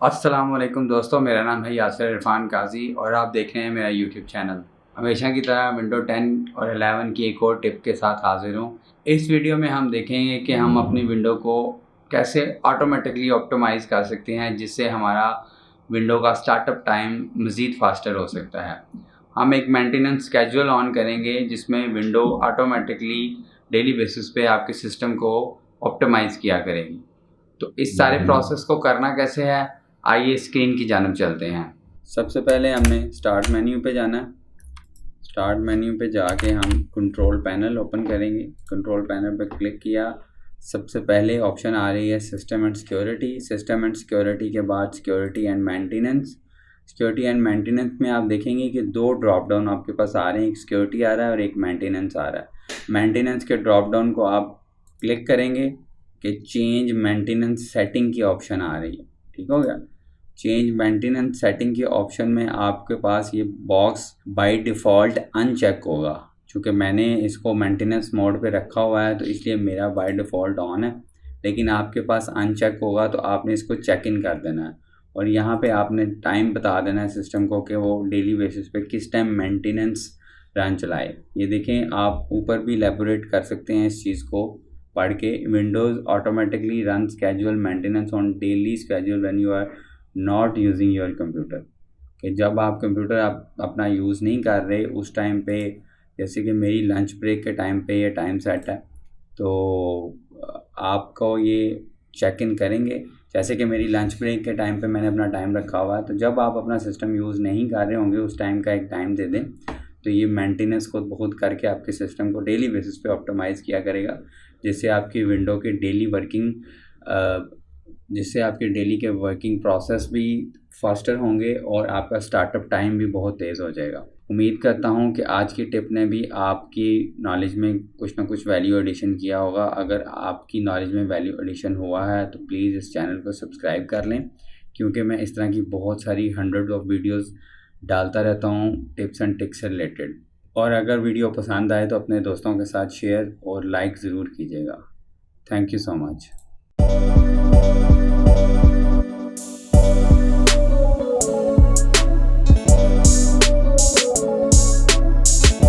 अस्सलामुअलैकुम दोस्तों, मेरा नाम है यासिर इरफान काजी और आप देख रहे हैं मेरा यूट्यूब चैनल। हमेशा की तरह विंडो 10 और 11 की एक और टिप के साथ हाजिर हूँ। इस वीडियो में हम देखेंगे कि हम अपनी विंडो को कैसे ऑटोमेटिकली ऑप्टिमाइज़ कर सकते हैं, जिससे हमारा विंडो का स्टार्टअप टाइम मज़ीद फास्टर हो सकता है। हम एक मेंटेनेंस स्केड्यूल ऑन करेंगे जिसमें विंडो ऑटोमेटिकली डेली बेसिस पे आपके सिस्टम को ऑप्टिमाइज़ किया करेगी। तो इस सारे प्रोसेस को करना कैसे है, आइए स्क्रीन की जानब चलते हैं। सबसे पहले हमने स्टार्ट मेन्यू पे जाना है। स्टार्ट मेन्यू पे जाके हम कंट्रोल पैनल ओपन करेंगे। कंट्रोल पैनल पे क्लिक किया, सबसे पहले ऑप्शन आ रही है system and security. System and security के बाद security and maintenance. Security and maintenance में आप देखेंगे कि दो ड्रॉप डाउन आपके पास आ रहे हैं, एक सिक्योरिटी आ रहा है और एक मेंटेनेंस आ रहा है। मेंटेनेंस के ड्रॉप डाउन को आप क्लिक करेंगे कि चेंज मेंटेनेंस सेटिंग की ऑप्शन आ रही है। ठीक हो गया। चेंज मेंटेनेंस सेटिंग के ऑप्शन में आपके पास ये बॉक्स बाय डिफ़ॉल्ट अनचेक होगा। चूँकि मैंने इसको मेंटेनेंस मोड पे रखा हुआ है तो इसलिए मेरा बाय डिफ़ॉल्ट ऑन है, लेकिन आपके पास अनचेक होगा तो आपने इसको चेक इन कर देना है और यहाँ पे आपने टाइम बता देना है सिस्टम को कि वो डेली बेसिस पे किस टाइम मेंटेनेंस रन चलाए। ये देखें, आप ऊपर भी एलैबोरेट कर सकते हैं इस चीज़ को पढ़ के। Windows automatically run schedule maintenance on daily schedule when you are not using your computer. कि जब आप कंप्यूटर आप अपना यूज़ नहीं कर रहे उस टाइम पे, जैसे कि मेरी लंच ब्रेक के टाइम पे ये टाइम सेट है, तो आपको ये चेक इन करेंगे। जैसे कि मेरी लंच ब्रेक के टाइम पे मैंने अपना टाइम रखा हुआ है, तो जब आप अपना सिस्टम यूज़ नहीं कर रहे होंगे उस टाइम का एक टाइम दे दें, तो ये मेंटेनेंस खुद ब खुद करके आपके सिस्टम को डेली बेसिस पे ऑप्टिमाइज़ किया करेगा, जिससे आपकी विंडो की डेली वर्किंग जिससे आपके डेली के वर्किंग प्रोसेस भी फास्टर होंगे और आपका स्टार्टअप टाइम भी बहुत तेज़ हो जाएगा। उम्मीद करता हूँ कि आज की टिप ने भी आपकी नॉलेज में कुछ ना कुछ वैल्यू एडिशन किया होगा। अगर आपकी नॉलेज में वैल्यू एडिशन हुआ है तो प्लीज़ इस चैनल को सब्सक्राइब कर लें, क्योंकि मैं इस तरह की बहुत सारी हंड्रेड्स ऑफ वीडियोज़ डालता रहता हूँ टिप्स एंड ट्रिक्स से रिलेटेड। और अगर वीडियो पसंद आए तो अपने दोस्तों के साथ शेयर और लाइक ज़रूर कीजिएगा। Thank you so much.